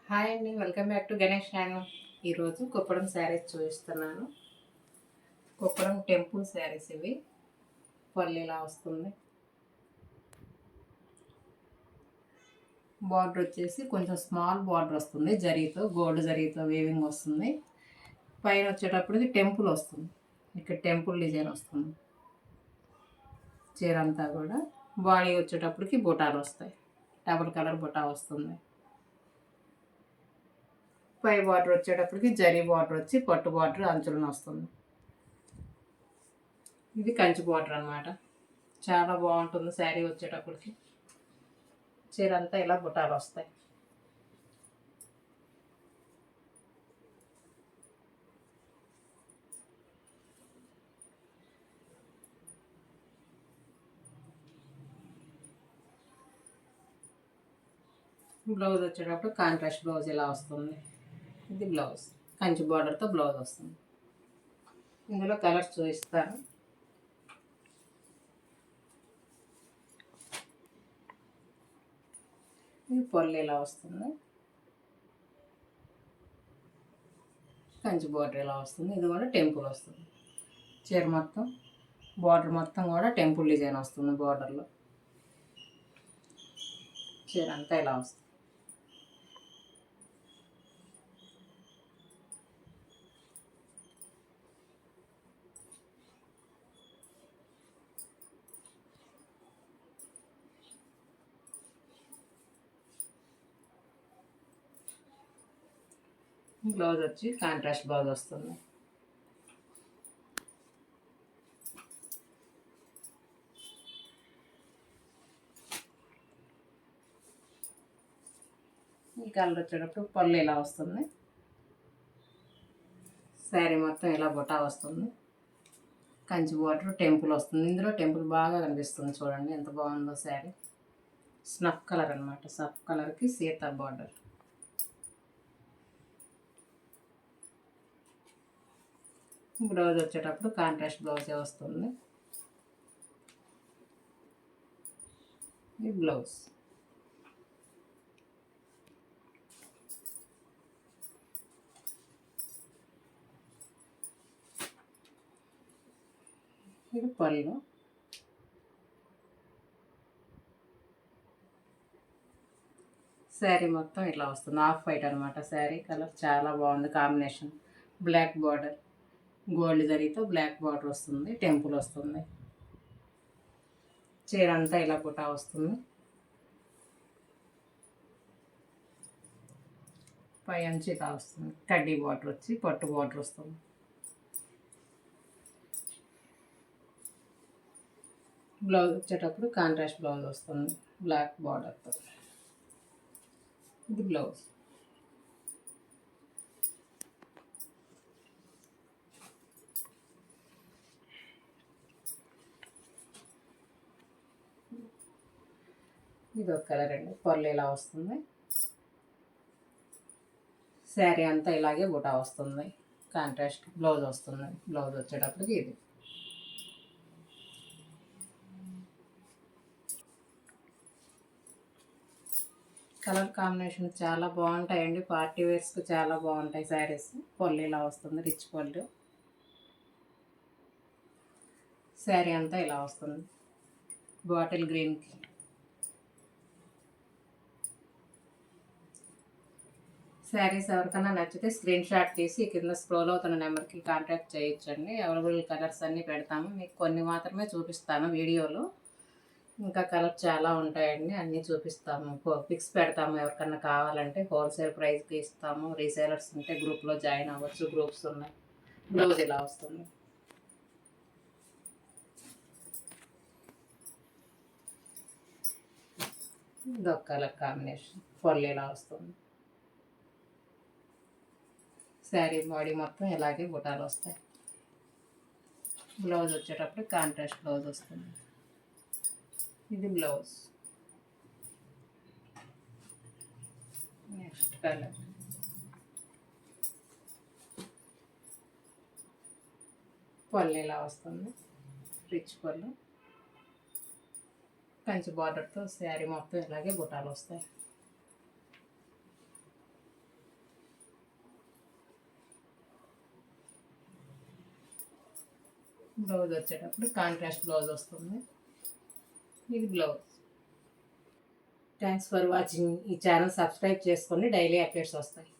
Hi అండి, welcome back to Ganesh channel. ఈరోజు కుప్పడం శారీస్ చూపిస్తున్నాను. కుప్పడం టెంపుల్ శారీస్ ఇవి. పళ్ళు ఇలా వస్తుంది. బార్డర్ వచ్చేసి కొంచెం స్మాల్ బార్డర్ వస్తుంది, జరీతో గోల్డ్ జరీతో వీవింగ్ వస్తుంది. పైన వచ్చేటప్పటికి టెంపుల్ వస్తుంది, ఇక్కడ టెంపుల్ డిజైన్ వస్తుంది. చీర అంతా కూడా బాడీ వచ్చేటప్పటికి బుటాలు వస్తాయి, డబుల్ కలర్ బుటా వస్తుంది. పై బార్డర్ వచ్చేటప్పటికి జరీ బార్డర్ వచ్చి పట్టు బార్డర్ అంచులను వస్తుంది. ఇది కంచి బార్డర్ అనమాట. చాలా బాగుంటుంది శారీ వచ్చేటప్పటికి. చీర అంతా ఇలా బుటాలు వస్తాయి. బ్లౌజ్ వచ్చేటప్పుడు కాంట్రాస్ట్ బ్లౌజ్ ఇలా వస్తుంది. ఇది బ్లౌజ్ కంచి బార్డర్తో బ్లౌజ్ వస్తుంది. ఇందులో కలర్స్ చూపిస్తాను. ఇది పళ్ళు ఇలా వస్తుంది, కంచి బార్డర్ ఇలా వస్తుంది. ఇది కూడా టెంపుల్ వస్తుంది. చీర మొత్తం బార్డర్ మొత్తం కూడా టెంపుల్ డిజైన్ వస్తుంది. బార్డర్లో చీర అంతా ఇలా వస్తుంది. బ్లౌజ్ వచ్చి కాంట్రాస్ట్ బ్లౌజ్ వస్తుంది. ఈ కలర్ వచ్చేటప్పుడు పళ్ళు ఇలా వస్తుంది. శారీ మొత్తం ఇలా బుటా వస్తుంది. కంచి బార్డర్ టెంపుల్ వస్తుంది. ఇందులో టెంపుల్ బాగా కనిపిస్తుంది. చూడండి ఎంత బాగుందో శారీ. స్నఫ్ కలర్ అనమాట. స్నఫ్ కలర్కి సీతా బార్డర్. బ్లౌజ్ వచ్చేటప్పుడు కాంట్రాస్ట్ బ్లౌజే వస్తుంది. ఇది బ్లౌజ్. ఇది పళ్ళు. శారీ మొత్తం ఇట్లా వస్తుంది. ఆఫ్ వైట్ అనమాట. శారీ కలర్ చాలా బాగుంది కాంబినేషన్. బ్లాక్ బార్డర్, గోల్డ్ జరీతో బ్లాక్ బార్డర్ వస్తుంది. టెంపుల్ వస్తుంది. చీర అంతా ఇలా బుటా వస్తుంది. పై అంచు ఇలా వస్తుంది. కడ్డీ బార్డర్ వచ్చి పట్టు బార్డర్ వస్తుంది. బ్లౌజ్ వచ్చేటప్పుడు కాంట్రాస్ట్ బ్లౌజ్ వస్తుంది బ్లాక్ బార్డర్తో. ఇది బ్లౌజ్. ఇది ఒక కలర్ అండి. పళ్ళు ఇలా వస్తుంది. శారీ అంతా ఇలాగే బుటా వస్తుంది. కాంట్రాస్ట్ బ్లౌజ్ వస్తుంది. బ్లౌజ్ వచ్చేటప్పటికి ఇది. కలర్ కాంబినేషన్ చాలా బాగుంటాయండి. పార్టీ వేర్స్కి చాలా బాగుంటాయి శారీస్. పళ్ళు ఇలా వస్తుంది, రిచ్ పళ్ళు. శారీ అంతా ఇలా వస్తుంది బాటిల్ గ్రీన్కి. శారీస్ ఎవరికైనా నచ్చితే స్క్రీన్ షాట్ తీసి కింద స్క్రోల్ అవుతున్న నెంబర్కి కాంటాక్ట్ చేయొచ్చండి. అవైలబుల్ కలర్స్ అన్నీ పెడతాము. మీకు కొన్ని మాత్రమే చూపిస్తాను వీడియోలో. ఇంకా కలర్స్ చాలా ఉంటాయండి, అన్నీ చూపిస్తాము. పిక్స్ పెడతాము. ఎవరికన్నా కావాలంటే హోల్సేల్ ప్రైస్కి ఇస్తాము. రీసేలర్స్ ఉంటే గ్రూప్లో జాయిన్ అవ్వచ్చు. గ్రూప్స్ ఉన్నాయి. బ్లౌజ్ ఇలా వస్తుంది. ఇదొక కలర్ కాంబినేషన్. పళ్ళు ఇలా వస్తుంది. శారీ బాడీ మొత్తం ఇలాగే బుటాలు వస్తాయి. బ్లౌజ్ వచ్చేటప్పుడు కాంట్రాస్ట్ బ్లౌజ్ వస్తుంది. ఇది బ్లౌజ్. Next colour. పళ్ళు ఇలా వస్తుంది, రిచ్ పళ్ళు. కంచి బార్డర్తో శారీ మొత్తం ఇలాగే బుటాలు వస్తాయి. బ్లౌజ్ వచ్చేటప్పుడు కాంట్రాస్ట్ బ్లౌజ్ వస్తుంది. ఇది బ్లౌజ్. Thanks for watching. ఈ ఛానల్ సబ్స్క్రైబ్ చేసుకొని డైలీ అప్డేట్స్ వస్తాయి.